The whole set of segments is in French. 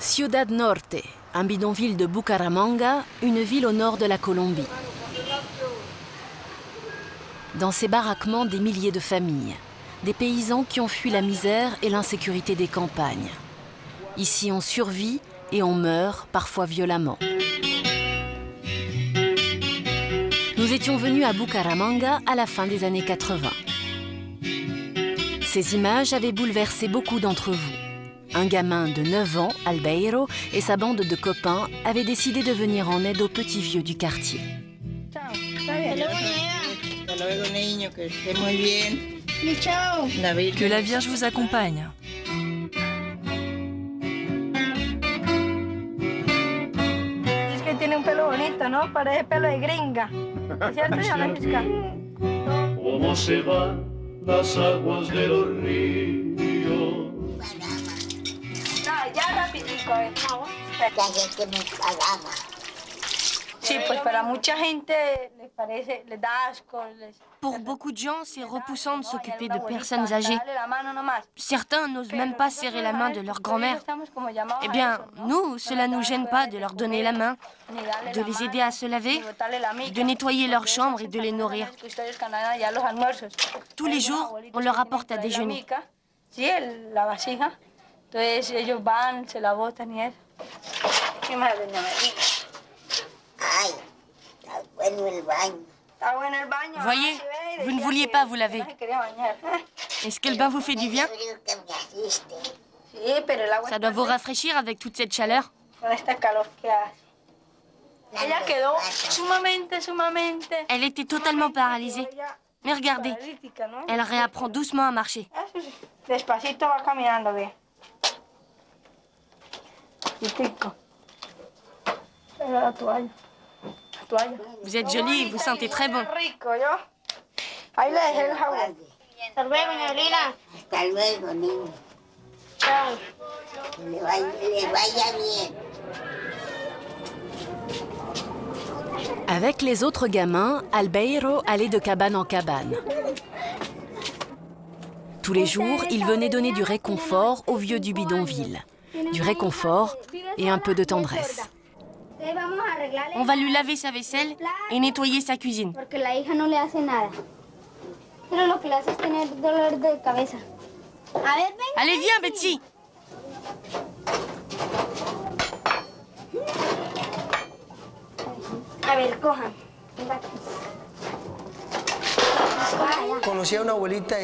Ciudad Norte, un bidonville de Bucaramanga, une ville au nord de la Colombie. Dans ces baraquements, des milliers de familles, des paysans qui ont fui la misère et l'insécurité des campagnes. Ici, on survit et on meurt, parfois violemment. Nous étions venus à Bucaramanga à la fin des années 80. Ces images avaient bouleversé beaucoup d'entre vous. Un gamin de 9 ans, Albeiro, et sa bande de copains avaient décidé de venir en aide aux petits vieux du quartier. Que la Vierge vous accompagne. Tiene un pelo bonito, ¿no? Parece pelo de gringa. ¿Es cierto, señora fiscal? ¿Cómo se van las aguas de los ríos? No, ya rapidico, Sí, pues para mucha gente les parece, les da asco. Pour beaucoup de gens, c'est repoussant de s'occuper de personnes âgées. Certains n'osent même pas serrer la main de leur grand-mère. Eh bien, nous, cela ne nous gêne pas de leur donner la main, de les aider à se laver, de nettoyer leur chambre et de les nourrir. Tous les jours, on leur apporte à déjeuner. Voyez, vous ne vouliez pas vous laver. Est-ce que le bain vous fait du bien? Ça doit vous rafraîchir avec toute cette chaleur. Elle était totalement paralysée. Mais regardez, elle réapprend doucement à marcher. Vous êtes jolie et vous sentez très bon. Avec les autres gamins, Albeiro allait de cabane en cabane. Tous les jours, il venait donner du réconfort aux vieux du bidonville. Du réconfort et un peu de tendresse. On va lui laver sa vaisselle et nettoyer sa cuisine. Allez, viens, Betsy.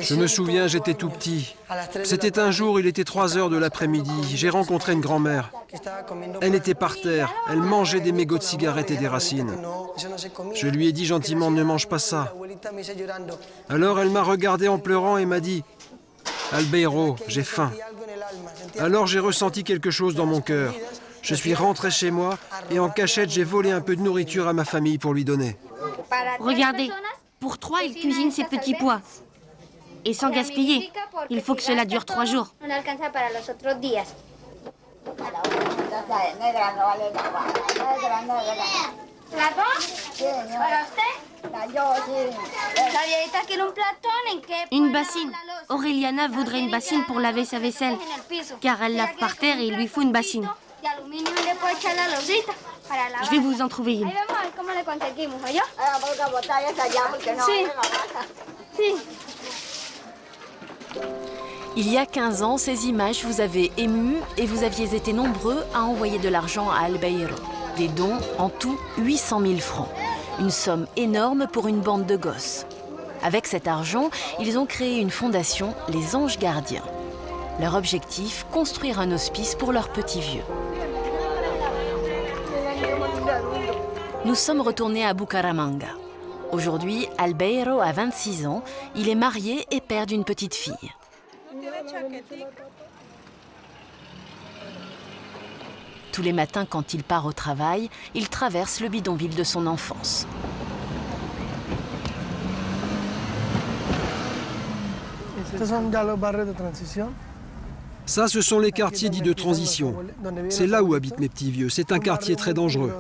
Je me souviens, j'étais tout petit. C'était un jour, il était 3 heures de l'après-midi. J'ai rencontré une grand-mère. Elle était par terre. Elle mangeait des mégots de cigarettes et des racines. Je lui ai dit gentiment, ne mange pas ça. Alors elle m'a regardé en pleurant et m'a dit, Albeiro, j'ai faim. Alors j'ai ressenti quelque chose dans mon cœur. Je suis rentré chez moi et en cachette, j'ai volé un peu de nourriture à ma famille pour lui donner. Regardez. Pour 3, il cuisine ses petits pois. Et sans gaspiller. Il faut que cela dure 3 jours. Une bassine. Aureliana voudrait une bassine pour laver sa vaisselle. Car elle lave par terre et il lui faut une bassine. Je vais vous en trouver une. Il y a 15 ans, ces images vous avaient ému et vous aviez été nombreux à envoyer de l'argent à Albeiro. Des dons, en tout 800 000 francs. Une somme énorme pour une bande de gosses. Avec cet argent, ils ont créé une fondation, les Anges Gardiens. Leur objectif, construire un hospice pour leurs petits vieux. Nous sommes retournés à Bucaramanga. Aujourd'hui, Albeiro a 26 ans. Il est marié et père d'une petite fille. Tous les matins, quand il part au travail, il traverse le bidonville de son enfance. Ça, ce sont les quartiers dits de transition. C'est là où habitent mes petits vieux. C'est un quartier très dangereux.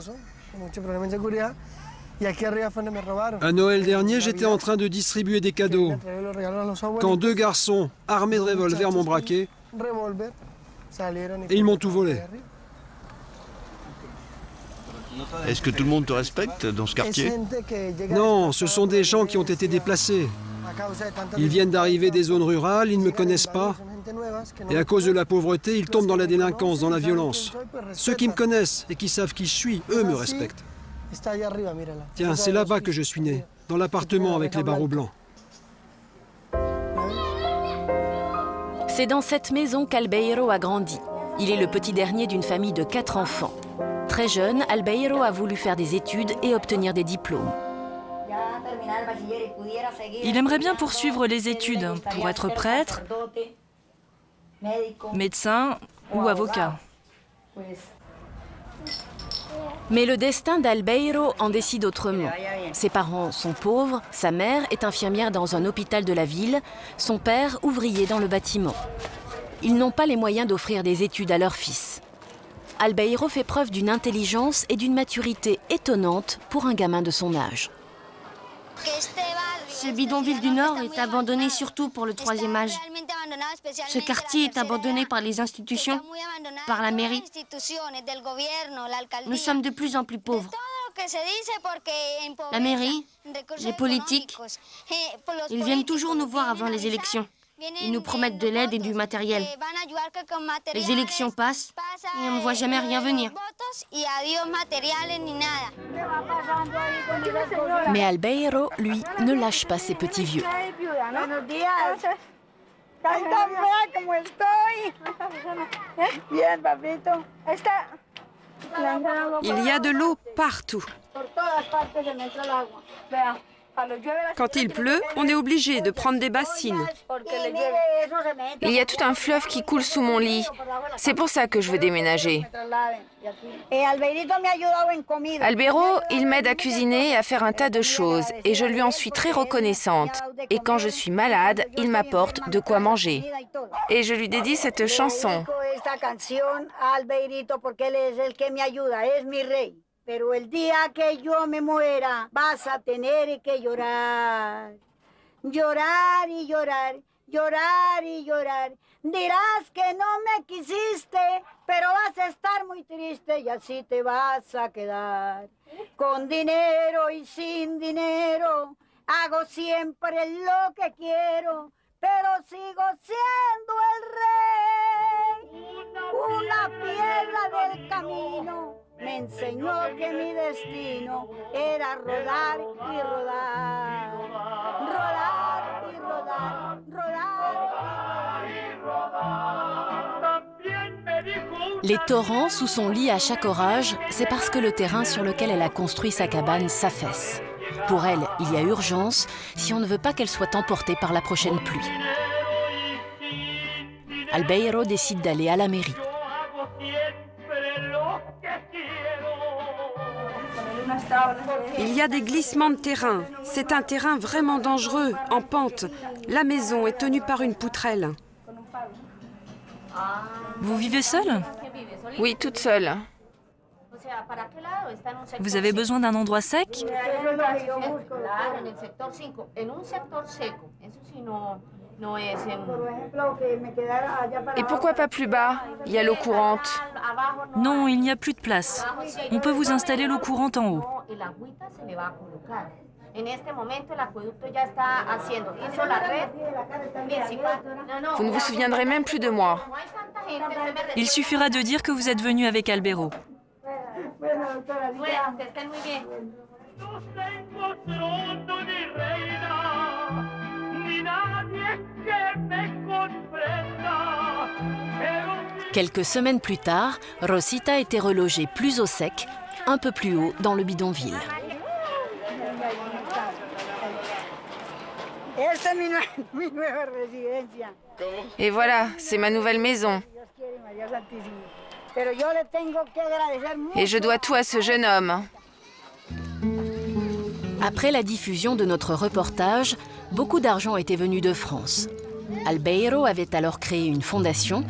À Noël dernier, j'étais en train de distribuer des cadeaux quand 2 garçons armés de revolvers m'ont braqué et ils m'ont tout volé. Est-ce que tout le monde te respecte dans ce quartier? Non, ce sont des gens qui ont été déplacés. Ils viennent d'arriver des zones rurales, ils ne me connaissent pas. Et à cause de la pauvreté, ils tombent dans la délinquance, dans la violence. Ceux qui me connaissent et qui savent qui je suis, eux me respectent. Tiens, c'est là-bas que je suis né, dans l'appartement avec les barreaux blancs. C'est dans cette maison qu'Albeiro a grandi. Il est le petit dernier d'une famille de 4 enfants. Très jeune, Albeiro a voulu faire des études et obtenir des diplômes. Il aimerait bien poursuivre les études pour être prêtre, médecin ou avocat. Mais le destin d'Albeiro en décide autrement. Ses parents sont pauvres, sa mère est infirmière dans un hôpital de la ville, son père ouvrier dans le bâtiment. Ils n'ont pas les moyens d'offrir des études à leur fils. Albeiro fait preuve d'une intelligence et d'une maturité étonnante pour un gamin de son âge. Ce bidonville du Nord est abandonné surtout pour le 3e âge. Ce quartier est abandonné par les institutions, par la mairie. Nous sommes de plus en plus pauvres. La mairie, les politiques, ils viennent toujours nous voir avant les élections. Ils nous promettent de l'aide et du matériel. Les élections passent et on ne voit jamais rien venir. Mais Albeiro, lui, ne lâche pas ses petits vieux. Il y a de l'eau partout. Quand il pleut, on est obligé de prendre des bassines. Il y a tout un fleuve qui coule sous mon lit. C'est pour ça que je veux déménager. Albeiro, il m'aide à cuisiner et à faire un tas de choses, et je lui en suis très reconnaissante. Et quand je suis malade, il m'apporte de quoi manger. Et je lui dédie cette chanson. Pero el día que yo me muera, vas a tener que llorar. Llorar y llorar, llorar y llorar. Dirás que no me quisiste, pero vas a estar muy triste y así te vas a quedar. Con dinero y sin dinero, hago siempre lo que quiero, pero sigo siendo el rey. Una piedra del camino me enseñó que mi destino era rodar y rodar, rodar y rodar, rodar y rodar. Les torrents sous son lit à chaque orage, c'est parce que le terrain sur lequel elle a construit sa cabane s'affaisse. Pour elle, il y a urgence si on ne veut pas qu'elle soit emportée par la prochaine pluie. Albeiro décide d'aller à la mairie. Il y a des glissements de terrain. C'est un terrain vraiment dangereux, en pente. La maison est tenue par une poutrelle. Vous vivez seule? Oui, toute seule. Vous avez besoin d'un endroit sec? Et pourquoi pas plus bas? Il y a l'eau courante. Non, il n'y a plus de place. On peut vous installer l'eau courante en haut. Vous ne vous souviendrez même plus de moi. Il suffira de dire que vous êtes venu avec Albeiro. Quelques semaines plus tard, Rosita était relogée plus au sec, un peu plus haut dans le bidonville. Et voilà, c'est ma nouvelle maison. Et je dois tout à ce jeune homme. Après la diffusion de notre reportage, beaucoup d'argent était venu de France. Albeiro avait alors créé une fondation.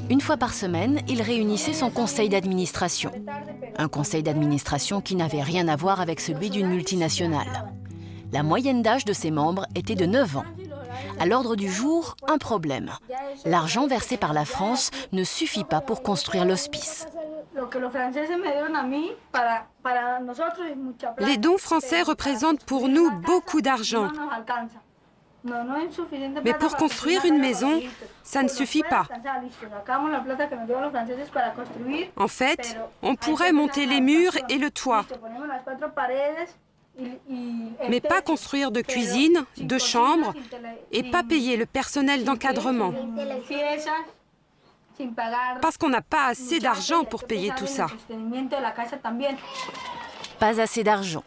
Une fois par semaine, il réunissait son conseil d'administration. Un conseil d'administration qui n'avait rien à voir avec celui d'une multinationale. La moyenne d'âge de ses membres était de 9 ans. À l'ordre du jour, un problème. L'argent versé par la France ne suffit pas pour construire l'hospice. Les dons français représentent pour nous beaucoup d'argent. Mais pour construire une maison, ça ne suffit pas. En fait, on pourrait monter les murs et le toit, mais pas construire de cuisine, de chambre et pas payer le personnel d'encadrement. Parce qu'on n'a pas assez d'argent pour payer tout ça. Pas assez d'argent.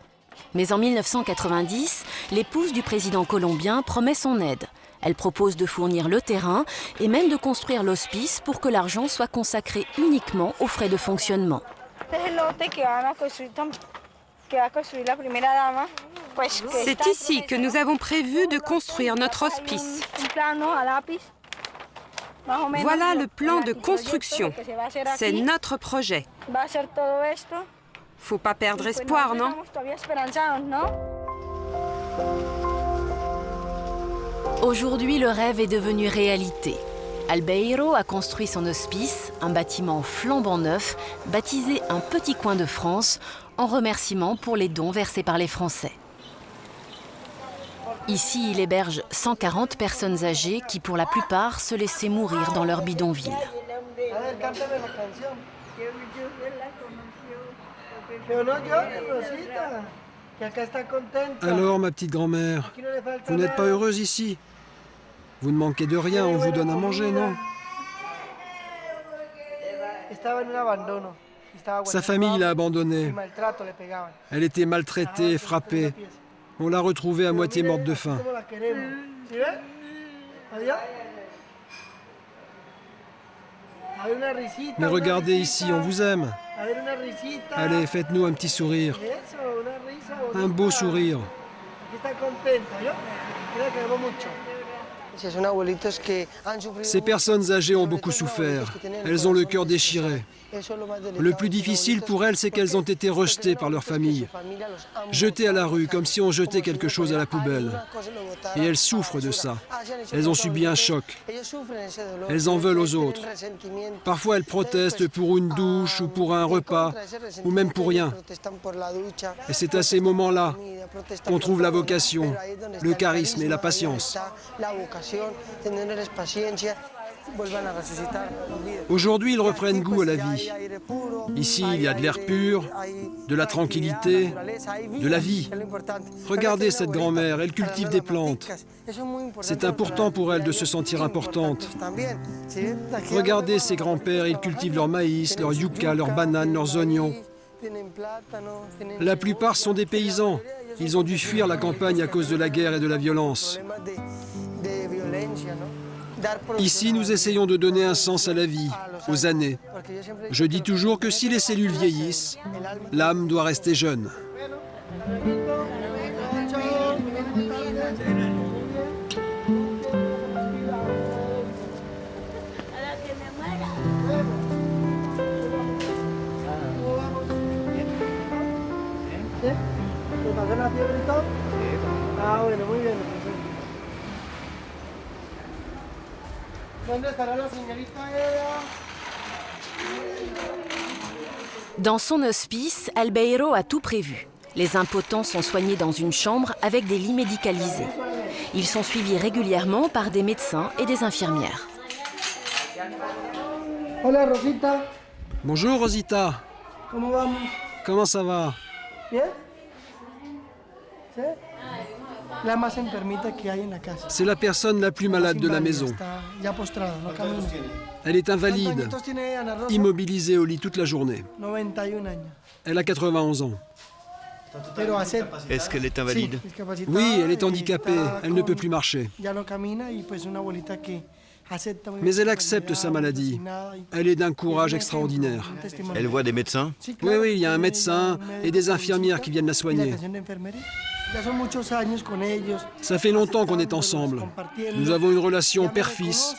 Mais en 1990, l'épouse du président colombien promet son aide. Elle propose de fournir le terrain et même de construire l'hospice pour que l'argent soit consacré uniquement aux frais de fonctionnement. C'est ici que nous avons prévu de construire notre hospice. Voilà le plan de construction. C'est notre projet. Faut pas perdre espoir, non? Aujourd'hui, le rêve est devenu réalité. Albeiro a construit son hospice, un bâtiment flambant neuf, baptisé Un petit coin de France, en remerciement pour les dons versés par les Français. Ici, il héberge 140 personnes âgées qui, pour la plupart, se laissaient mourir dans leur bidonville. Alors, ma petite grand-mère, vous n'êtes pas heureuse ici? Vous ne manquez de rien, on vous donne à manger, non? Sa famille l'a abandonnée. Elle était maltraitée, frappée. On l'a retrouvée à moitié morte de faim. Mais regardez ici, on vous aime. Allez, faites-nous un petit sourire. Un beau sourire. Ces personnes âgées ont beaucoup souffert. Elles ont le cœur déchiré. Le plus difficile pour elles, c'est qu'elles ont été rejetées par leur famille, jetées à la rue comme si on jetait quelque chose à la poubelle. Et elles souffrent de ça. Elles ont subi un choc. Elles en veulent aux autres. Parfois, elles protestent pour une douche ou pour un repas, ou même pour rien. Et c'est à ces moments-là qu'on trouve la vocation, le charisme et la patience. Aujourd'hui, ils reprennent goût à la vie. Ici, il y a de l'air pur, de la tranquillité, de la vie. Regardez cette grand-mère, elle cultive des plantes. C'est important pour elle de se sentir importante. Regardez ces grands-pères, ils cultivent leur maïs, leur yucca, leurs bananes, leurs oignons. La plupart sont des paysans. Ils ont dû fuir la campagne à cause de la guerre et de la violence. Ici, nous essayons de donner un sens à la vie, aux années. Je dis toujours que si les cellules vieillissent, l'âme doit rester jeune. Dans son hospice, Albeiro a tout prévu. Les impotents sont soignés dans une chambre avec des lits médicalisés. Ils sont suivis régulièrement par des médecins et des infirmières. Bonjour Rosita. Comment ça va? C'est la personne la plus malade de la maison. Elle est invalide, immobilisée au lit toute la journée. Elle a 91 ans. Est-ce qu'elle est invalide? Oui, elle est handicapée, elle ne peut plus marcher. Mais elle accepte sa maladie. Elle est d'un courage extraordinaire. Elle voit des médecins? Oui, il y a un médecin et des infirmières qui viennent la soigner. Ça fait longtemps qu'on est ensemble. Nous avons une relation père-fils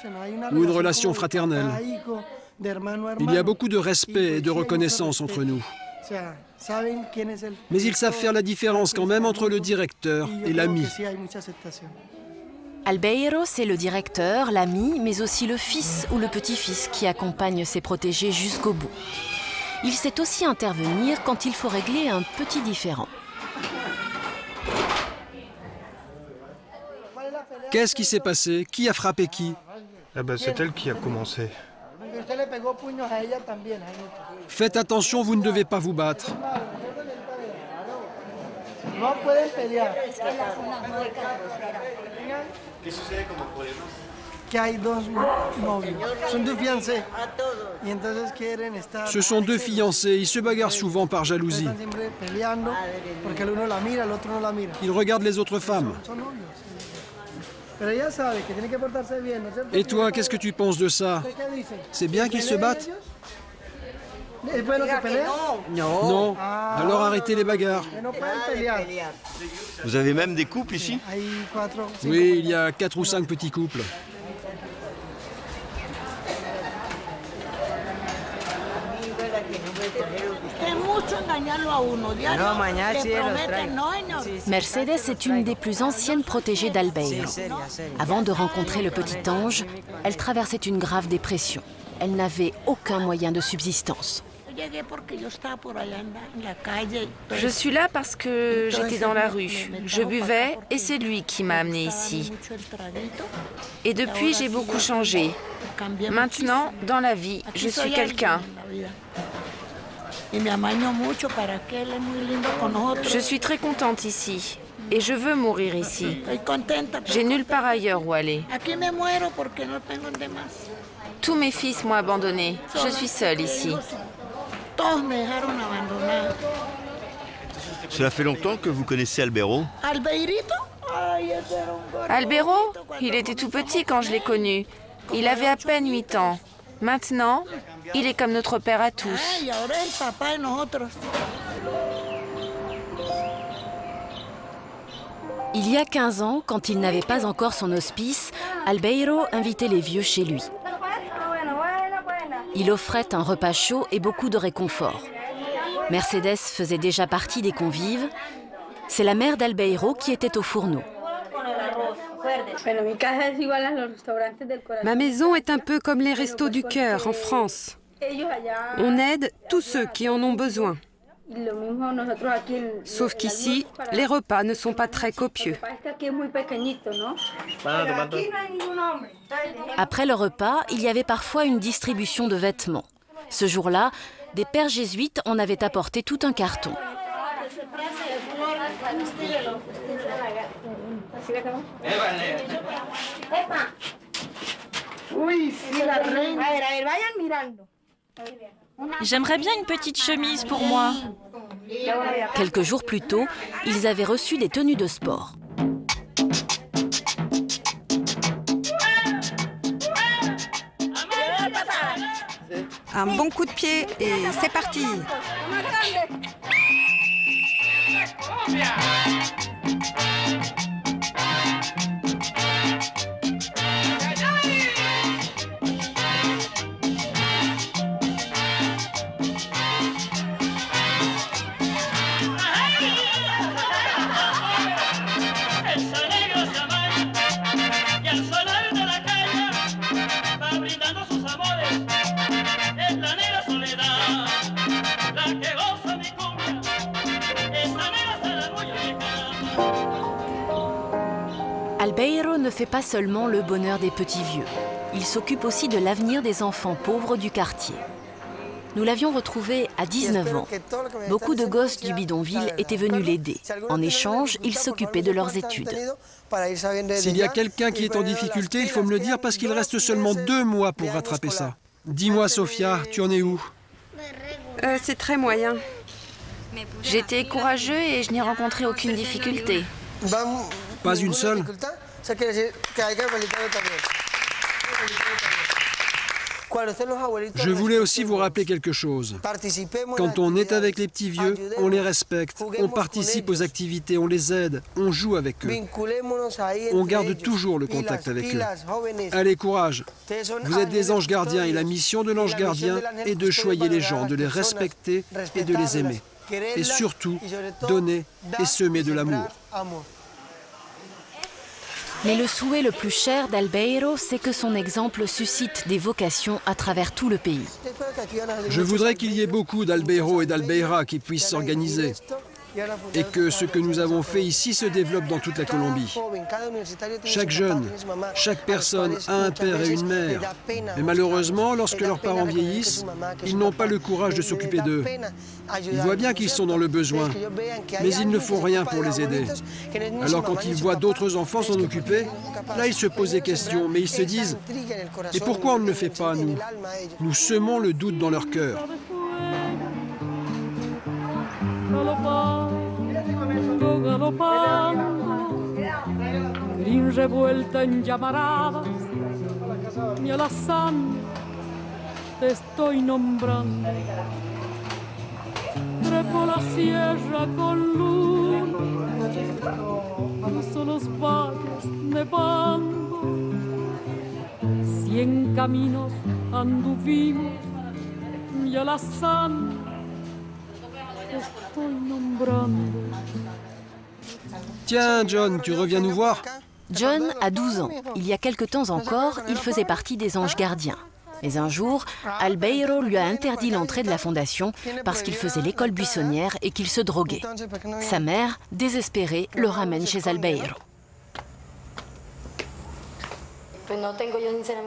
ou une relation fraternelle. Il y a beaucoup de respect et de reconnaissance entre nous. Mais ils savent faire la différence quand même entre le directeur et l'ami. Albeiro, c'est le directeur, l'ami, mais aussi le fils ou le petit-fils qui accompagne ses protégés jusqu'au bout. il sait aussi intervenir quand il faut régler un petit différend. Qu'est-ce qui s'est passé? Qui a frappé qui? Eh ben, c'est elle qui a commencé. Faites attention, vous ne devez pas vous battre. Ce sont deux fiancés, ils se bagarrent souvent par jalousie. Ils regardent les autres femmes. Et toi, qu'est-ce que tu penses de ça? C'est bien qu'ils se battent? Non. Alors arrêtez les bagarres. Vous avez même des couples ici? Oui, il y a 4 ou 5 petits couples. Mercedes est une des plus anciennes protégées d'Albeiro. Avant de rencontrer le petit ange, elle traversait une grave dépression. Elle n'avait aucun moyen de subsistance. Je suis là parce que j'étais dans la rue. Je buvais et c'est lui qui m'a amenée ici. Et depuis, j'ai beaucoup changé. Maintenant, dans la vie, je suis quelqu'un. Je suis très contente ici et je veux mourir ici. J'ai nulle part ailleurs où aller. Tous mes fils m'ont abandonnée. Je suis seule ici. Cela fait longtemps que vous connaissez Albeiro? Albeiro, il était tout petit quand je l'ai connu. Il avait à peine 8 ans. Maintenant, il est comme notre père à tous. Il y a 15 ans, quand il n'avait pas encore son hospice, Albeiro invitait les vieux chez lui. Il offrait un repas chaud et beaucoup de réconfort. Mercedes faisait déjà partie des convives. C'est la mère d'Albeiro qui était au fourneau. Ma maison est un peu comme les restos du cœur en France. On aide tous ceux qui en ont besoin. Sauf qu'ici, les repas ne sont pas très copieux. Après le repas, il y avait parfois une distribution de vêtements. Ce jour-là, des pères jésuites en avaient apporté tout un carton. J'aimerais bien une petite chemise pour moi. Quelques jours plus tôt, ils avaient reçu des tenues de sport. Un bon coup de pied et c'est parti. Albeiro ne fait pas seulement le bonheur des petits vieux. Il s'occupe aussi de l'avenir des enfants pauvres du quartier. Nous l'avions retrouvé à 19 ans. Beaucoup de gosses du bidonville étaient venus l'aider. En échange, il s'occupait de leurs études. S'il y a quelqu'un qui est en difficulté, il faut me le dire parce qu'il reste seulement 2 mois pour rattraper ça. Dis-moi, Sofia, tu en es où? C'est très moyen. J'étais courageux et je n'ai rencontré aucune difficulté. Pas une seule? Je voulais aussi vous rappeler quelque chose. Quand on est avec les petits vieux, on les respecte, on participe aux activités, on les aide, on joue avec eux. On garde toujours le contact avec eux. Allez, courage! Vous êtes des anges gardiens et la mission de l'ange gardien est de choyer les gens, de les respecter et de les aimer. Et surtout, donner et semer de l'amour. Mais le souhait le plus cher d'Albeiro, c'est que son exemple suscite des vocations à travers tout le pays. Je voudrais qu'il y ait beaucoup d'Albeiro et d'Albeira qui puissent s'organiser et que ce que nous avons fait ici se développe dans toute la Colombie. Chaque jeune, chaque personne a un père et une mère. Mais malheureusement, lorsque leurs parents vieillissent, ils n'ont pas le courage de s'occuper d'eux. Ils voient bien qu'ils sont dans le besoin, mais ils ne font rien pour les aider. Alors quand ils voient d'autres enfants s'en occuper, là ils se posent des questions, mais ils se disent « Et pourquoi on ne le fait pas, nous ?» Nous semons le doute dans leur cœur. Green revuelta en llamaradas, ni a la sangre te estoy nombrando. Trepo la sierra con luna, cruzo los valles nevando. 100 caminos anduvimos, ni a la sangre te estoy nombrando. Tiens, John, tu reviens nous voir? John a 12 ans. Il y a quelque temps encore, il faisait partie des anges gardiens. Mais un jour, Albeiro lui a interdit l'entrée de la fondation parce qu'il faisait l'école buissonnière et qu'il se droguait. Sa mère, désespérée, le ramène chez Albeiro.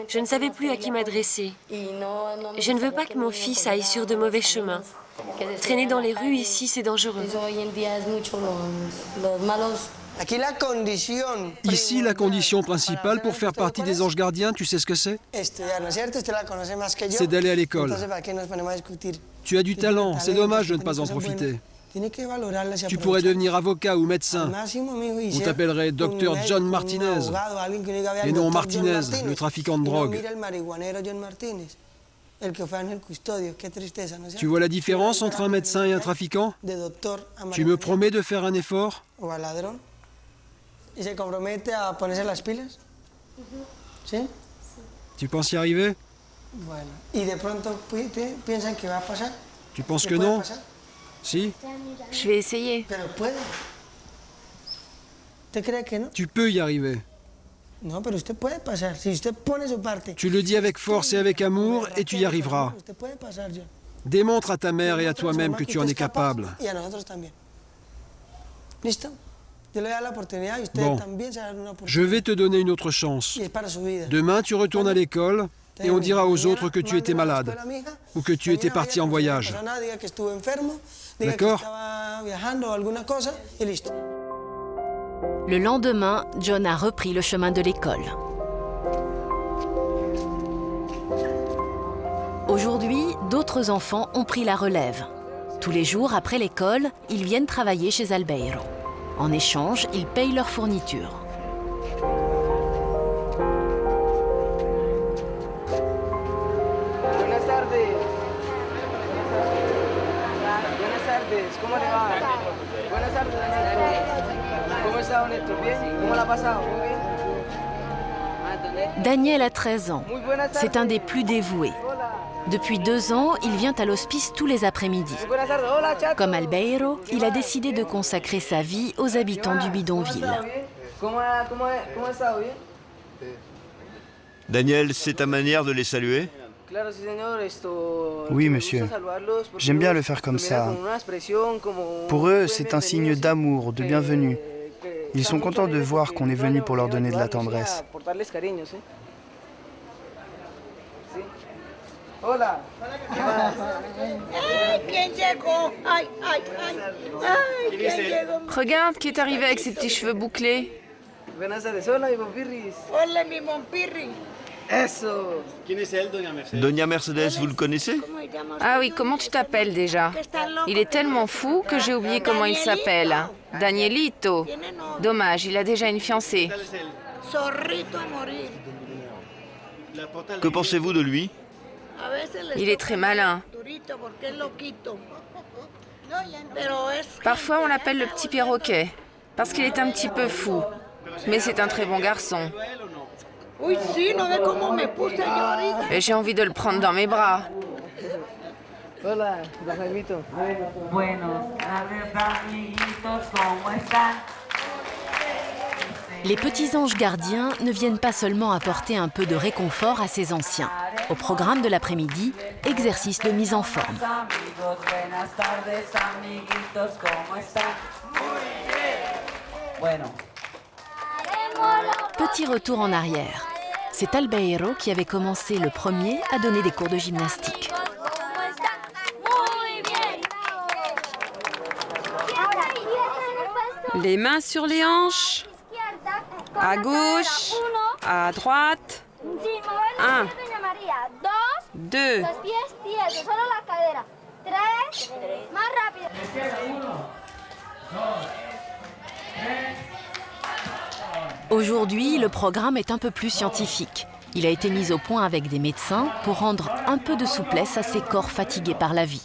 Je ne savais plus à qui m'adresser. Je ne veux pas que mon fils aille sur de mauvais chemins. Traîner dans les rues ici, c'est dangereux. Ici, la condition principale pour faire partie des anges gardiens, tu sais ce que c'est? C'est d'aller à l'école. Tu as du talent, c'est dommage de ne pas en profiter. Tu pourrais devenir avocat ou médecin. On t'appellerait docteur John Martinez. Et non Martinez, le trafiquant de drogue. Tu vois la différence entre un médecin et un trafiquant? Tu me promets de faire un effort? Tu penses y arriver? Tu penses que non? Si? Je vais essayer. Tu peux y arriver. Tu le dis avec force et avec amour et tu y arriveras. Démontre à ta mère et à toi-même que tu en es capable. Bon, je vais te donner une autre chance. Demain, tu retournes à l'école et on dira aux autres que tu étais malade ou que tu étais parti en voyage. D'accord? Le lendemain, John a repris le chemin de l'école. Aujourd'hui, d'autres enfants ont pris la relève. Tous les jours après l'école, ils viennent travailler chez Albeiro. En échange, ils payent leurs fournitures. Daniel a 13 ans. C'est un des plus dévoués. Depuis 2 ans, il vient à l'hospice tous les après-midi. Comme Albeiro, il a décidé de consacrer sa vie aux habitants du bidonville. Daniel, c'est ta manière de les saluer? Oui, monsieur. J'aime bien le faire comme ça. Pour eux, c'est un signe d'amour, de bienvenue. Ils sont contents de voir qu'on est venu pour leur donner de la tendresse. Regarde qui est arrivé avec ses petits cheveux bouclés. Doña Mercedes, vous le connaissez? Ah oui, comment tu t'appelles déjà? Il est tellement fou que j'ai oublié comment il s'appelle. Danielito. Dommage, il a déjà une fiancée. Que pensez-vous de lui? Il est très malin. Parfois, on l'appelle le petit perroquet, parce qu'il est un petit peu fou. Mais c'est un très bon garçon. Et j'ai envie de le prendre dans mes bras. Les petits anges gardiens ne viennent pas seulement apporter un peu de réconfort à ces anciens. Au programme de l'après-midi, exercice de mise en forme. Petit retour en arrière. C'est Albeiro qui avait commencé le premier à donner des cours de gymnastique. Les mains sur les hanches. À gauche, à droite. 1, 2. Aujourd'hui, le programme est un peu plus scientifique. Il a été mis au point avec des médecins pour rendre un peu de souplesse à ces corps fatigués par la vie.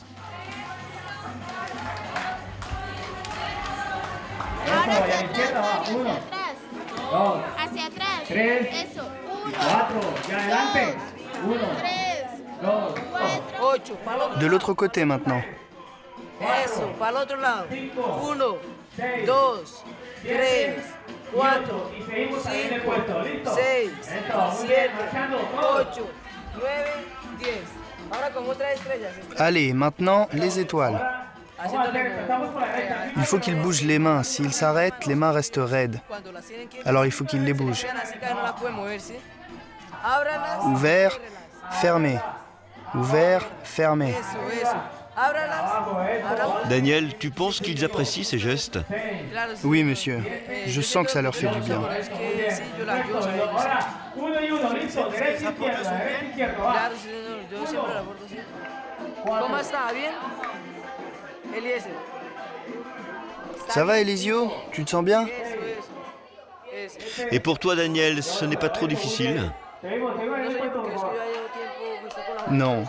De l'autre côté maintenant. 1, 2, 3, 4, 5, 6, 7, 8, 9, 10. Allez, maintenant, les étoiles. Il faut qu'il bouge les mains. S'il s'arrête, les mains restent raides. Alors il faut qu'il les bouge. Ouvert, fermé. Ouvert, fermé. Daniel, tu penses qu'ils apprécient ces gestes? Oui, monsieur. Je sens que ça leur fait du bien. Ça va, Elisio? Tu te sens bien? Et pour toi, Daniel, ce n'est pas trop difficile? Non.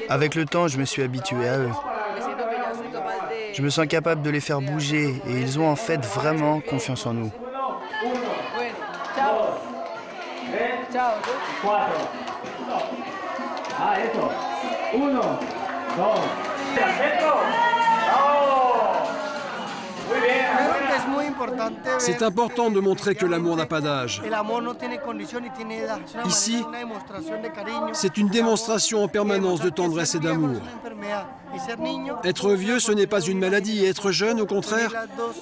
Avec le temps, je me suis habitué à eux. Je me sens capable de les faire bouger et ils ont en fait vraiment confiance en nous. C'est important de montrer que l'amour n'a pas d'âge. Ici, c'est une démonstration en permanence de tendresse et d'amour. Être vieux, ce n'est pas une maladie, et être jeune, au contraire,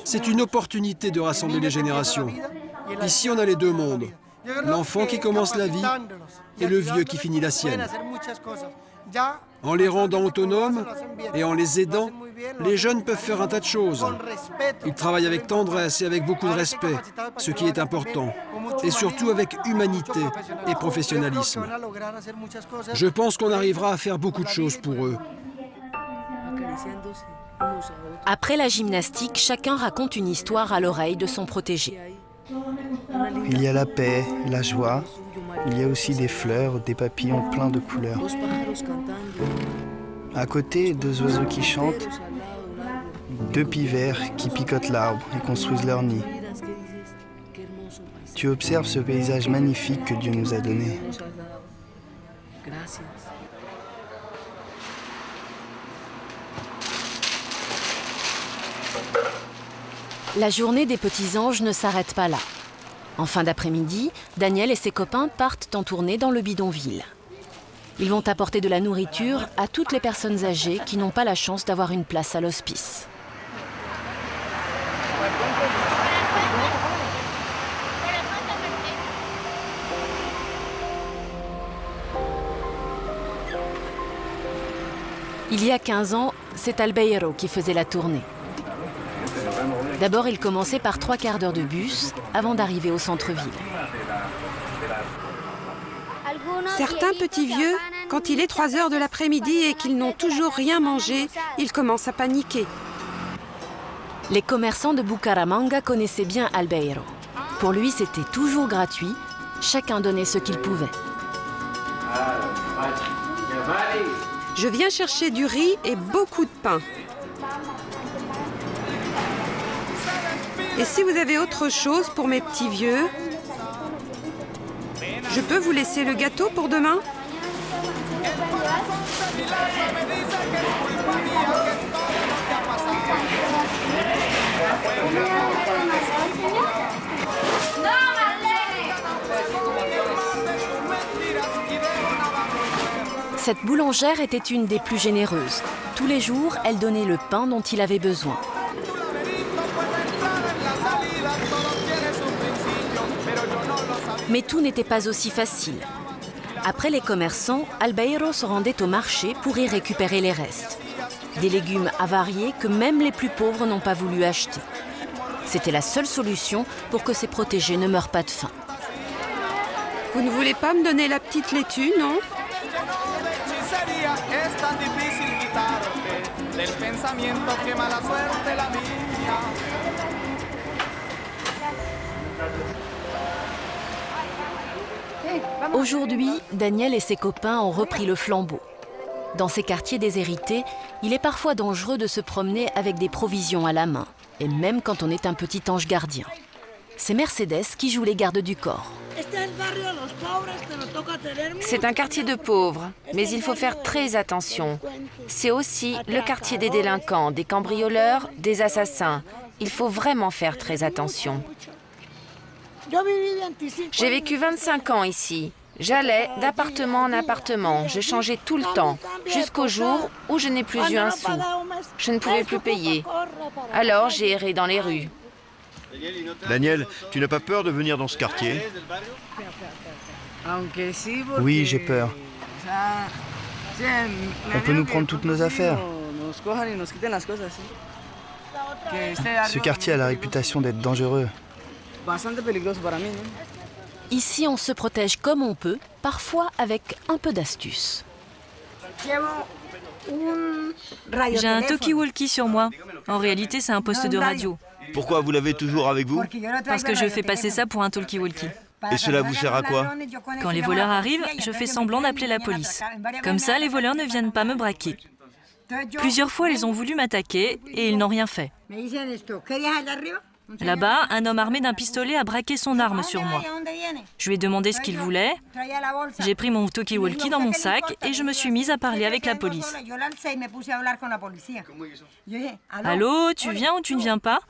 c'est une opportunité de rassembler les générations. Ici, on a les deux mondes. L'enfant qui commence la vie et le vieux qui finit la sienne. En les rendant autonomes et en les aidant, les jeunes peuvent faire un tas de choses. Ils travaillent avec tendresse et avec beaucoup de respect, ce qui est important, et surtout avec humanité et professionnalisme. Je pense qu'on arrivera à faire beaucoup de choses pour eux. Après la gymnastique, chacun raconte une histoire à l'oreille de son protégé. Il y a la paix, la joie. Il y a aussi des fleurs, des papillons pleins de couleurs. À côté, deux oiseaux qui chantent, deux pivers qui picotent l'arbre et construisent leur nid. Tu observes ce paysage magnifique que Dieu nous a donné. La journée des petits anges ne s'arrête pas là. En fin d'après-midi, Daniel et ses copains partent en tournée dans le bidonville. Ils vont apporter de la nourriture à toutes les personnes âgées qui n'ont pas la chance d'avoir une place à l'hospice. Il y a 15 ans, c'est Albeiro qui faisait la tournée. D'abord, il commençait par 3 quarts d'heure de bus avant d'arriver au centre-ville. Certains petits vieux, quand il est 3 heures de l'après-midi et qu'ils n'ont toujours rien mangé, ils commencent à paniquer. Les commerçants de Bucaramanga connaissaient bien Albeiro. Pour lui, c'était toujours gratuit. Chacun donnait ce qu'il pouvait. Je viens chercher du riz et beaucoup de pain. Et si vous avez autre chose pour mes petits vieux, je peux vous laisser le gâteau pour demain? Cette boulangère était une des plus généreuses. Tous les jours, elle donnait le pain dont il avait besoin. Mais tout n'était pas aussi facile. Après les commerçants, Albeiro se rendait au marché pour y récupérer les restes. Des légumes avariés que même les plus pauvres n'ont pas voulu acheter. C'était la seule solution pour que ses protégés ne meurent pas de faim. Vous ne voulez pas me donner la petite laitue, non? Aujourd'hui, Daniel et ses copains ont repris le flambeau. Dans ces quartiers déshérités, il est parfois dangereux de se promener avec des provisions à la main, et même quand on est un petit ange gardien. C'est Mercedes qui joue les gardes du corps. C'est un quartier de pauvres, mais il faut faire très attention. C'est aussi le quartier des délinquants, des cambrioleurs, des assassins. Il faut vraiment faire très attention. J'ai vécu 25 ans ici. J'allais d'appartement en appartement. Je changeais tout le temps, jusqu'au jour où je n'ai plus eu un sou. Je ne pouvais plus payer. Alors j'ai erré dans les rues. Daniel, tu n'as pas peur de venir dans ce quartier? Oui, j'ai peur. On peut nous prendre toutes nos affaires. Ce quartier a la réputation d'être dangereux. Ici, on se protège comme on peut, parfois avec un peu d'astuce. J'ai un talkie-walkie sur moi. En réalité, c'est un poste de radio. Pourquoi vous l'avez toujours avec vous? Parce que je fais passer ça pour un talkie-walkie. Et cela vous sert à quoi? Quand les voleurs arrivent, je fais semblant d'appeler la police. Comme ça, les voleurs ne viennent pas me braquer. Plusieurs fois, ils ont voulu m'attaquer et ils n'ont rien fait. Là-bas, un homme armé d'un pistolet a braqué son arme sur moi. Je lui ai demandé ce qu'il voulait. J'ai pris mon talkie-walkie dans mon sac et je me suis mise à parler avec la police. Allô, tu viens ou tu ne viens pas?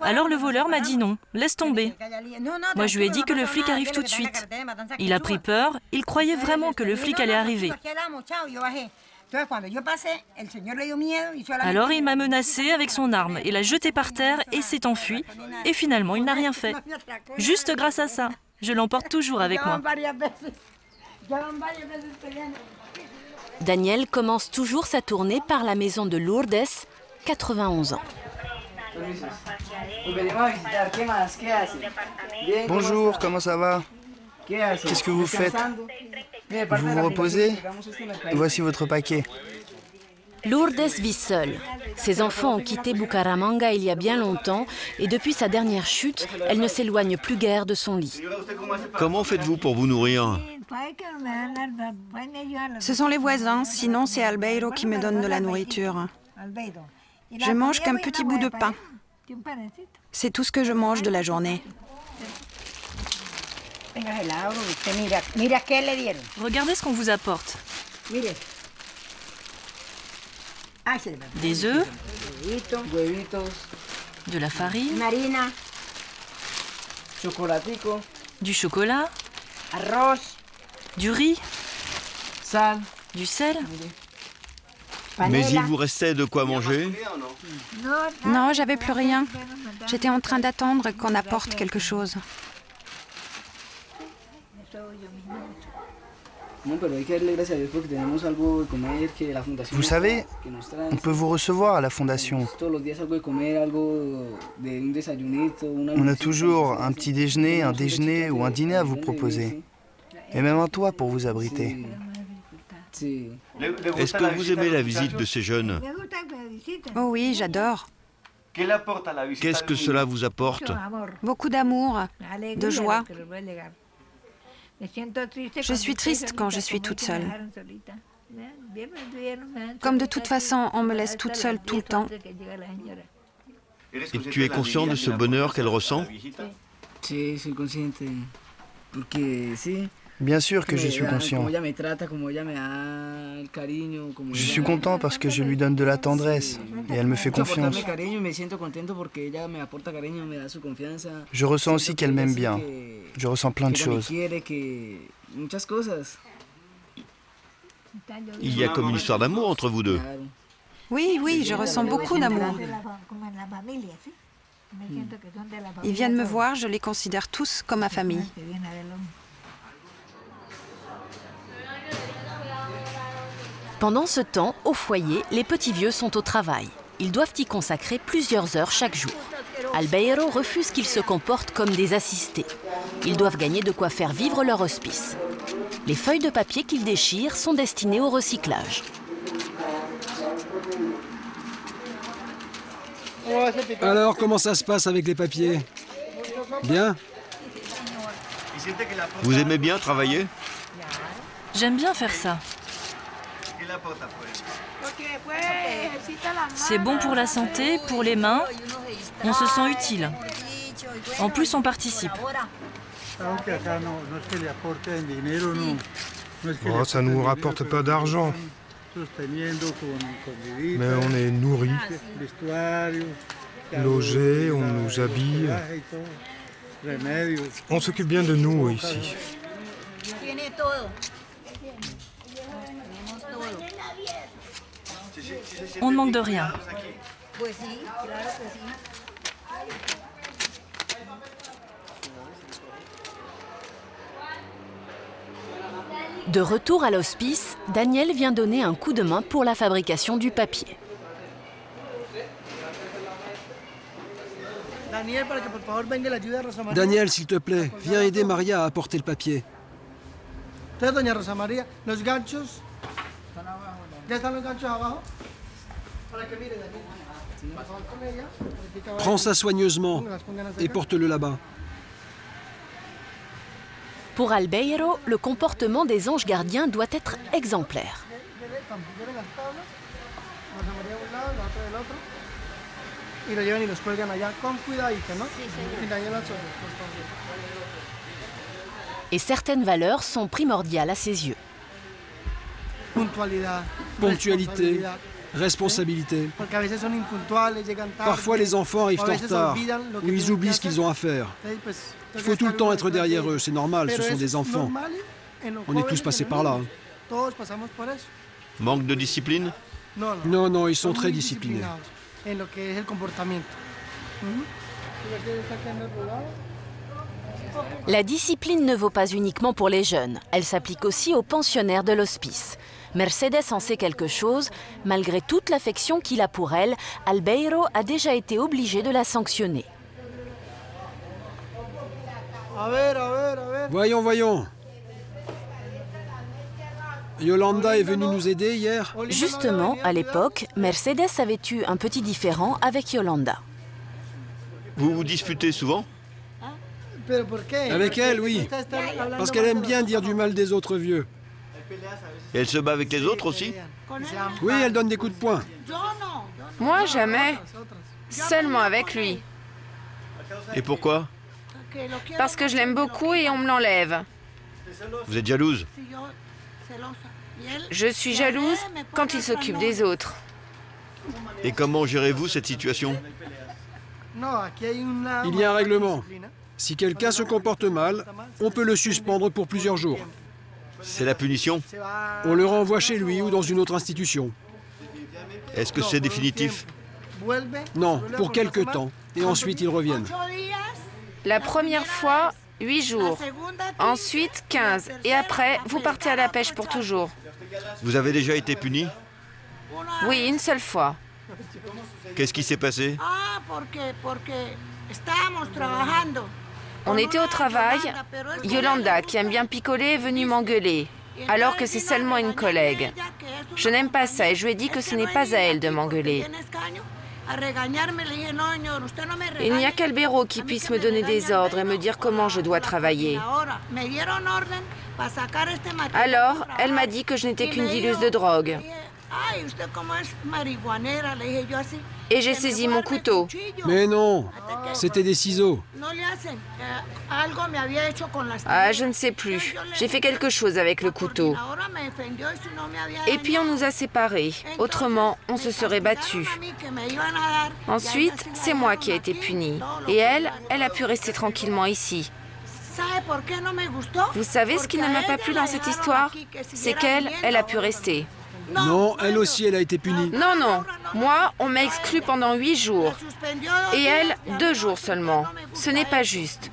Alors le voleur m'a dit non, laisse tomber. Moi, je lui ai dit que le flic arrive tout de suite. Il a pris peur, il croyait vraiment que le flic allait arriver. Alors il m'a menacé avec son arme et l'a jeté par terre et s'est enfui. Et finalement, il n'a rien fait. Juste grâce à ça. Je l'emporte toujours avec moi. Daniel commence toujours sa tournée par la maison de Lourdes, 91 ans. Bonjour, comment ça va? Qu'est-ce que vous faites? Vous vous reposez? Voici votre paquet. Lourdes vit seule. Ses enfants ont quitté Bucaramanga il y a bien longtemps et depuis sa dernière chute, elle ne s'éloigne plus guère de son lit. Comment faites-vous pour vous nourrir? Ce sont les voisins, sinon c'est Albeiro qui me donne de la nourriture. Je mange qu'un petit bout de pain. C'est tout ce que je mange de la journée. Regardez ce qu'on vous apporte. Des œufs, de la farine, du chocolat, du riz, du sel. Mais il vous restait de quoi manger? Non, j'avais plus rien. J'étais en train d'attendre qu'on apporte quelque chose. Vous savez, on peut vous recevoir à la fondation. On a toujours un petit déjeuner, un déjeuner ou un dîner à vous proposer. Et même un toit pour vous abriter. Est-ce que vous aimez la visite de ces jeunes? Oh oui, j'adore. Qu'est-ce que cela vous apporte? Beaucoup d'amour, de joie. Je suis triste quand je suis toute seule. Comme de toute façon, on me laisse toute seule tout le temps. Et tu es conscient de ce bonheur qu'elle ressent? Bien sûr que je suis conscient. Je suis content parce que je lui donne de la tendresse et elle me fait confiance. Je ressens aussi qu'elle m'aime bien. Je ressens plein de choses. Il y a comme une histoire d'amour entre vous deux. Oui, oui, je ressens beaucoup d'amour. Ils viennent me voir, je les considère tous comme ma famille. Pendant ce temps, au foyer, les petits vieux sont au travail. Ils doivent y consacrer plusieurs heures chaque jour. Albeiro refuse qu'ils se comportent comme des assistés. Ils doivent gagner de quoi faire vivre leur hospice. Les feuilles de papier qu'ils déchirent sont destinées au recyclage. Alors, comment ça se passe avec les papiers? Bien? Vous aimez bien travailler? J'aime bien faire ça. C'est bon pour la santé, pour les mains. On se sent utile. En plus, on participe. Oh, ça ne nous rapporte pas d'argent. Mais on est nourris, logés, on nous habille. On s'occupe bien de nous ici. On ne manque de rien. De retour à l'hospice, Daniel vient donner un coup de main pour la fabrication du papier. Daniel, s'il te plaît, viens aider Maria à apporter le papier. Prends ça soigneusement et porte-le là-bas. Pour Albeiro, le comportement des anges gardiens doit être exemplaire. Et certaines valeurs sont primordiales à ses yeux. Ponctualité, responsabilité. Parfois, les enfants arrivent en retard ou ils oublient ce qu'ils ont à faire. Il faut tout le temps être derrière eux, c'est normal, ce sont des enfants. On est tous passés par là. Manque de discipline? Non, non, ils sont très disciplinés. La discipline ne vaut pas uniquement pour les jeunes, elle s'applique aussi aux pensionnaires de l'hospice. Mercedes en sait quelque chose. Malgré toute l'affection qu'il a pour elle, Albeiro a déjà été obligé de la sanctionner. Voyons, voyons. Yolanda est venue nous aider hier? Justement, à l'époque, Mercedes avait eu un petit différend avec Yolanda. Vous vous disputez souvent? Avec elle, oui. Parce qu'elle aime bien dire du mal des autres vieux. Et elle se bat avec les autres aussi? Oui, elle donne des coups de poing. Moi, jamais. Seulement avec lui. Et pourquoi? Parce que je l'aime beaucoup et on me l'enlève. Vous êtes jalouse? Je suis jalouse quand il s'occupe des autres. Et comment gérez-vous cette situation? Il y a un règlement. Si quelqu'un se comporte mal, on peut le suspendre pour plusieurs jours. C'est la punition? On le renvoie chez lui ou dans une autre institution. Est-ce que c'est définitif? Non, pour quelque temps. Et ensuite, ils reviennent. La première fois, 8 jours. Ensuite, 15. Et après, vous partez à la pêche pour toujours. Vous avez déjà été puni? Oui, une seule fois. Qu'est-ce qui s'est passé? On était au travail. Yolanda, qui aime bien picoler, est venue m'engueuler, alors que c'est seulement une collègue. Je n'aime pas ça et je lui ai dit que ce n'est pas à elle de m'engueuler. Il n'y a qu'Albeiro qui puisse me donner des ordres et me dire comment je dois travailler. Alors, elle m'a dit que je n'étais qu'une dealeuse de drogue. Et j'ai saisi mon couteau. Mais non, c'était des ciseaux. Ah, je ne sais plus. J'ai fait quelque chose avec le couteau. Et puis on nous a séparés. Autrement, on se serait battus. Ensuite, c'est moi qui ai été punie. Et elle a pu rester tranquillement ici. Vous savez ce qui ne m'a pas plu dans cette histoire? C'est qu'elle, elle a pu rester. Non, elle aussi, elle a été punie. Non, non. Moi, on m'a exclu pendant 8 jours. Et elle, 2 jours seulement. Ce n'est pas juste.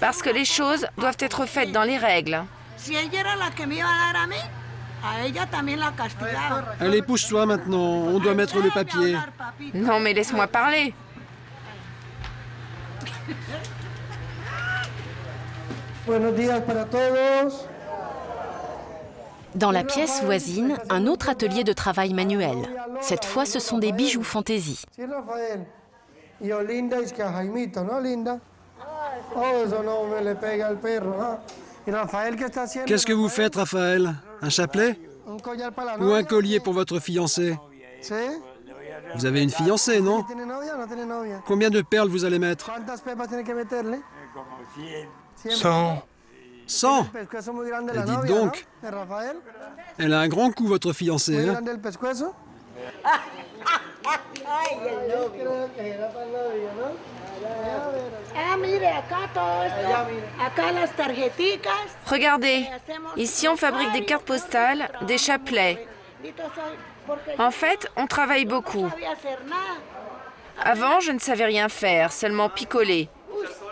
Parce que les choses doivent être faites dans les règles. Allez, pousse-toi maintenant, on doit mettre le papier. Non, mais laisse-moi parler. Buenos días para todos. Dans la pièce voisine, un autre atelier de travail manuel. Cette fois, ce sont des bijoux fantaisie. Qu'est-ce que vous faites, Raphaël? Un chapelet? Ou un collier pour votre fiancée? Vous avez une fiancée, non? Combien de perles vous allez mettre? 100. 100? Et dites donc, elle a un grand coup, votre fiancée. Hein? Regardez, ici on fabrique des cartes postales, des chapelets. En fait, on travaille beaucoup. Avant, je ne savais rien faire, seulement picoler.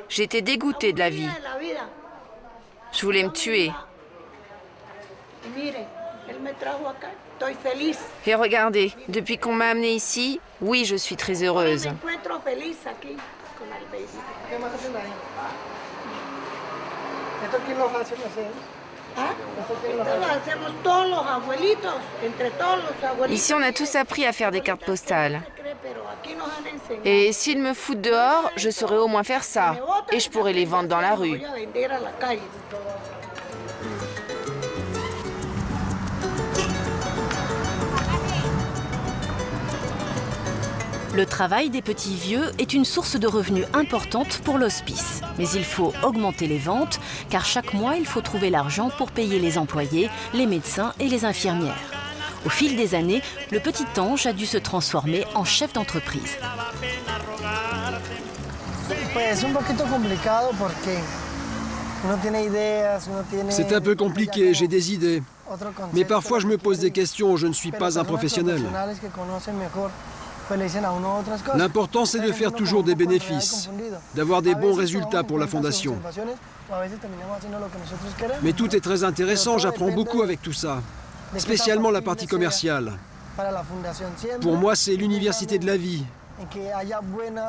J'étais dégoûtée de la vie. Je voulais me tuer. Et regardez, depuis qu'on m'a amenée ici, oui, je suis très heureuse. Ici, on a tous appris à faire des cartes postales. Et s'ils me foutent dehors, je saurais au moins faire ça. Et je pourrais les vendre dans la rue. Le travail des petits vieux est une source de revenus importante pour l'hospice. Mais il faut augmenter les ventes, car chaque mois, il faut trouver l'argent pour payer les employés, les médecins et les infirmières. Au fil des années, le petit ange a dû se transformer en chef d'entreprise. C'est un peu compliqué, j'ai des idées. Mais parfois, je me pose des questions, je ne suis pas un professionnel. L'important, c'est de faire toujours des bénéfices, d'avoir des bons résultats pour la fondation. Mais tout est très intéressant, j'apprends beaucoup avec tout ça, spécialement la partie commerciale. Pour moi, c'est l'université de la vie.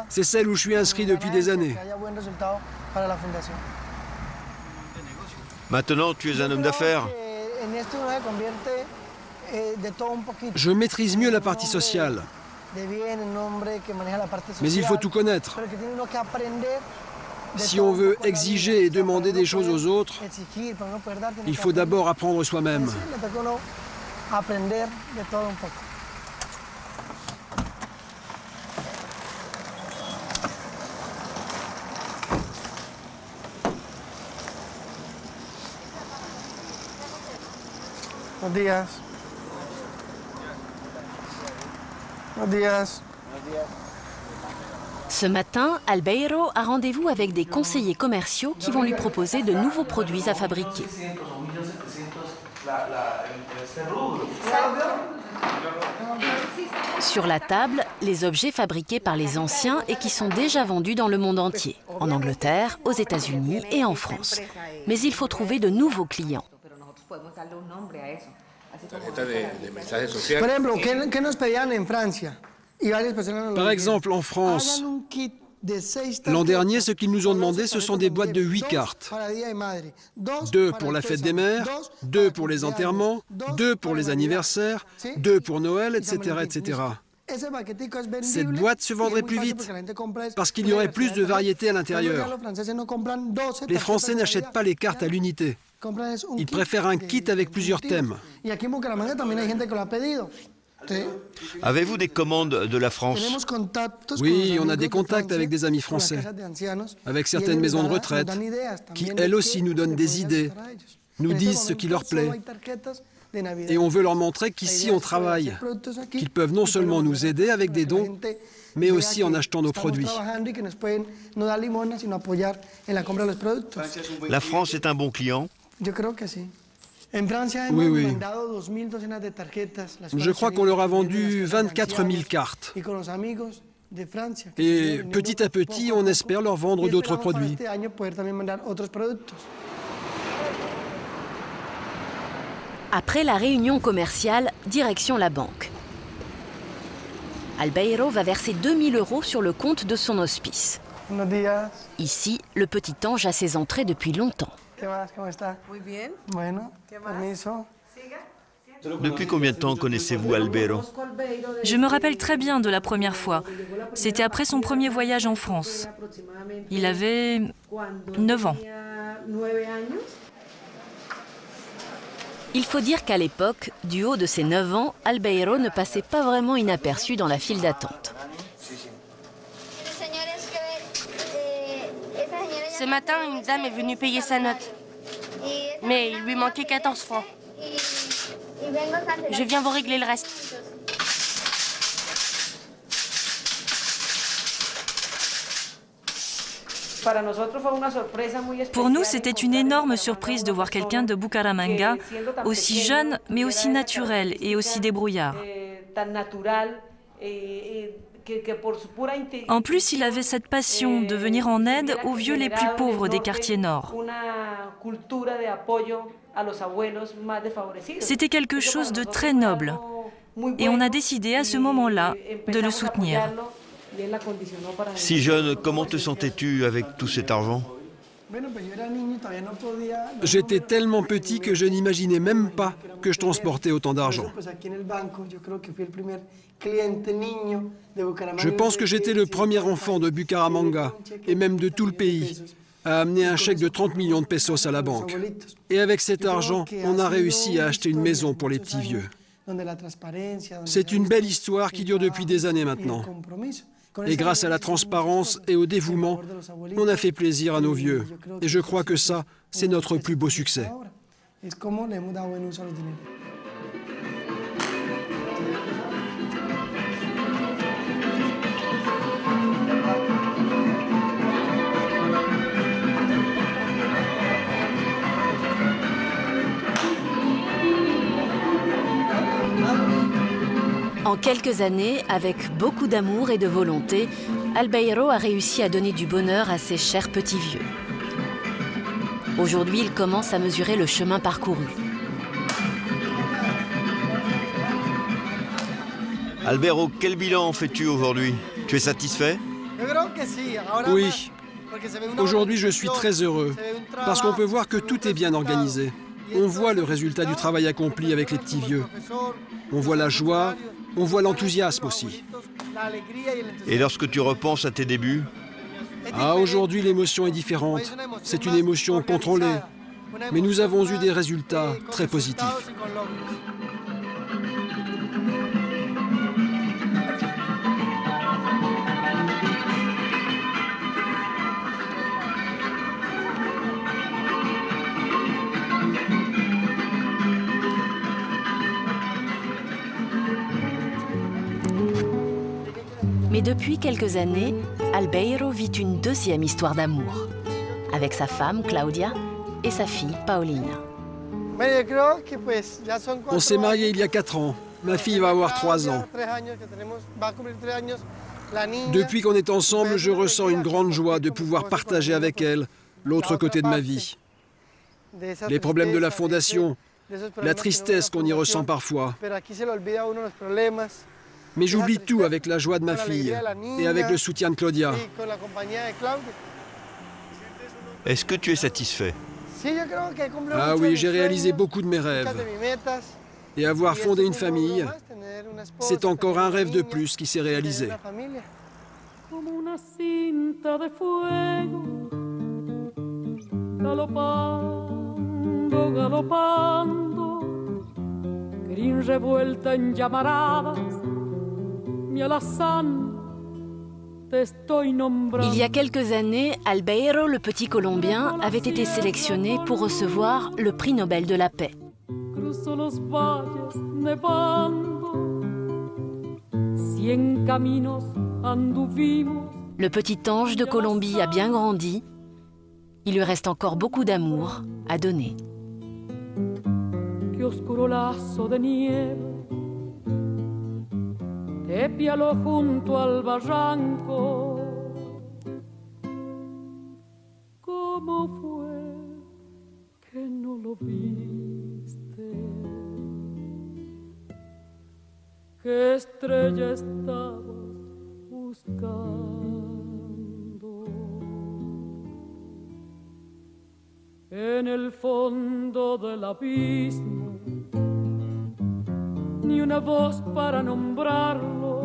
C'est celle où je suis inscrit depuis des années. Maintenant, tu es un homme d'affaires. Je maîtrise mieux la partie sociale. Mais il faut tout connaître. Si on veut exiger et demander des choses aux autres, il faut d'abord apprendre soi-même. Buenos días. Buenos días. Ce matin, Albeiro a rendez-vous avec des conseillers commerciaux qui vont lui proposer de nouveaux produits à fabriquer. Sur la table, les objets fabriqués par les anciens et qui sont déjà vendus dans le monde entier, en Angleterre, aux États-Unis et en France. Mais il faut trouver de nouveaux clients. Par exemple, en France, l'an dernier, ce qu'ils nous ont demandé, ce sont des boîtes de 8 cartes. 2 pour la fête des mères, 2 pour les enterrements, 2 pour les anniversaires, 2 pour Noël, etc., etc. Cette boîte se vendrait plus vite, parce qu'il y aurait plus de variété à l'intérieur. Les Français n'achètent pas les cartes à l'unité. Ils préfèrent un kit avec plusieurs thèmes. Avez-vous des commandes de la France? Oui, on a des contacts avec des amis français, avec certaines maisons de retraite, qui elles aussi nous donnent des idées, nous disent ce qui leur plaît. Et on veut leur montrer qu'ici on travaille, qu'ils peuvent non seulement nous aider avec des dons, mais aussi en achetant nos produits. La France est un bon client? Oui, oui. Je crois qu'on leur a vendu 24 000 cartes. Et petit à petit, on espère leur vendre d'autres produits. Après la réunion commerciale, direction la banque. Albeiro va verser 2 000 € sur le compte de son hospice. Ici, le petit ange a ses entrées depuis longtemps. Depuis combien de temps connaissez-vous Albeiro? Je me rappelle très bien de la première fois. C'était après son premier voyage en France. Il avait 9 ans. Il faut dire qu'à l'époque, du haut de ses 9 ans, Albeiro ne passait pas vraiment inaperçu dans la file d'attente. Ce matin, une dame est venue payer sa note. Mais il lui manquait 14 francs. Je viens vous régler le reste. Pour nous, c'était une énorme surprise de voir quelqu'un de Bucaramanga, aussi jeune, mais aussi naturel et aussi débrouillard. En plus, il avait cette passion de venir en aide aux vieux les plus pauvres des quartiers nord. C'était quelque chose de très noble. Et on a décidé à ce moment-là de le soutenir. Si jeune, comment te sentais-tu avec tout cet argent? J'étais tellement petit que je n'imaginais même pas que je transportais autant d'argent. Je pense que j'étais le premier enfant de Bucaramanga, et même de tout le pays, à amener un chèque de 30 millions de pesos à la banque. Et avec cet argent, on a réussi à acheter une maison pour les petits vieux. C'est une belle histoire qui dure depuis des années maintenant. Et grâce à la transparence et au dévouement, on a fait plaisir à nos vieux. Et je crois que ça, c'est notre plus beau succès. En quelques années, avec beaucoup d'amour et de volonté, Albeiro a réussi à donner du bonheur à ses chers petits vieux. Aujourd'hui, il commence à mesurer le chemin parcouru. Albeiro, quel bilan fais-tu aujourd'hui? Tu es satisfait? Oui. Aujourd'hui, je suis très heureux, parce qu'on peut voir que tout est bien organisé. On voit le résultat du travail accompli avec les petits vieux. On voit la joie, on voit l'enthousiasme aussi. Et lorsque tu repenses à tes débuts? Ah, aujourd'hui, l'émotion est différente. C'est une émotion contrôlée. Mais nous avons eu des résultats très positifs. Mais depuis quelques années, Albeiro vit une deuxième histoire d'amour, avec sa femme, Claudia, et sa fille, Paulina. On s'est mariés il y a 4 ans. Ma fille va avoir 3 ans. Depuis qu'on est ensemble, je ressens une grande joie de pouvoir partager avec elle l'autre côté de ma vie. Les problèmes de la fondation, la tristesse qu'on y ressent parfois. Mais j'oublie tout avec la joie de ma fille et avec le soutien de Claudia. Est-ce que tu es satisfait? Ah oui, j'ai réalisé beaucoup de mes rêves. Et avoir fondé une famille, c'est encore un rêve de plus qui s'est réalisé. Il y a quelques années, Albeiro, le petit Colombien, avait été sélectionné pour recevoir le prix Nobel de la paix. cruzó los valles nevando, 100 caminos anduvimos. Le petit ange de Colombie a bien grandi. Il lui reste encore beaucoup d'amour à donner. Qué oscuro lazo de nieve te pialó junto al barranco. ¿Cómo fue que no lo viste? ¿Qué estrella estabas buscando? En el fondo del abismo, ni una voz para nombrarlo.